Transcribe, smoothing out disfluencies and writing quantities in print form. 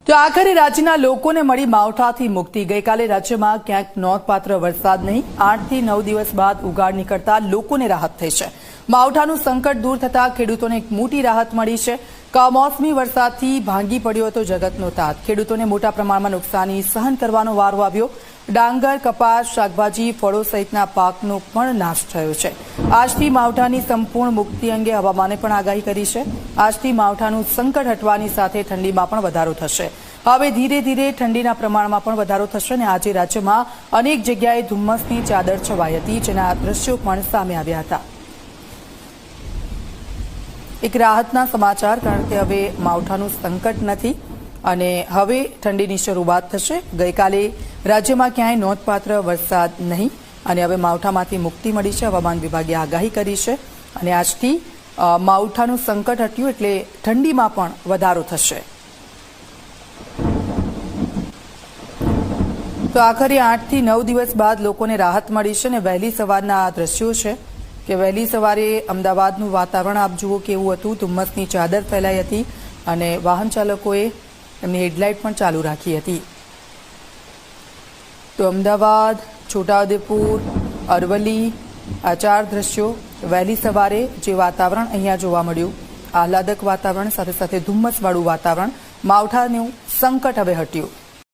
તો આખરે રાજ્યના લોકોને મળી માવઠાથી મુક્તિ। ગઈકાલે રાજ્યમાં ક્યાંક નોંધપાત્ર વરસાદ નહીં, 8 થી 9 દિવસ બાદ ઉગાડ નીકળતા લોકોને રાહત થઈ છે। માવઠાનું સંકટ દૂર થતા ખેડૂતોને એક મોટી રાહત મળી છે। કમોસમી વરસાદથી ભાંગી પડ્યો હતો જગતનો તાત। ખેડૂતોને મોટા પ્રમાણમાં નુકસાની સહન કરવાનો વારો આવ્યો। ડાંગર, કપાસ, શાકભાજી, ફળો સહિતના પાકનો પણ નાશ થયો છે। આજથી માવઠાની સંપૂર્ણ મુક્તિ અંગે હવામાને પણ આગાહી કરી છે। આજથી માવઠાનું સંકટ હટવાની સાથે ઠંડીમાં પણ વધારો થશે। હવે ધીરે ધીરે ઠંડીના પ્રમાણમાં પણ વધારો થશે અને આજે રાજ્યમાં અનેક જગ્યાએ ધુમ્મસની ચાદર છવાઈ હતી, જેના દ્રશ્યો પણ સામે આવ્યા હતા। એક રાહતના સમાચાર, કારણ કે હવે માવઠાનું સંકટ નથી અને હવે ઠંડીની શરૂઆત થશે। ગઈકાલે રાજ્યમાં ક્યાંય નોંધપાત્ર વરસાદ નહીં અને હવે માવઠામાંથી મુક્તિ મળી છે। હવામાન વિભાગે આગાહી કરી છે અને આજથી માવઠાનું સંકટ હટ્યું એટલે ઠંડીમાં પણ વધારો થશે। તો આખરે 8 થી 9 દિવસ બાદ લોકોને રાહત મળી છે અને વહેલી સવારના આ દ્રશ્યો છે કે વહેલી સવારે અમદાવાદનું વાતાવરણ આપ જુઓ કેવું હતું। ધુમ્મસની ચાદર ફેલાઈ હતી અને વાહન ચાલકોએ એમની હેડલાઇટ પણ ચાલુ રાખી હતી। તો અમદાવાદ, છોટાઉદેપુર, અરવલ્લી, આ 4 દ્રશ્યો વહેલી સવારે જે વાતાવરણ અહીંયા જોવા મળ્યું, આહલાદક વાતાવરણ સાથે સાથે ધુમ્મસવાળું વાતાવરણ, માવઠાનું સંકટ હવે હટ્યું।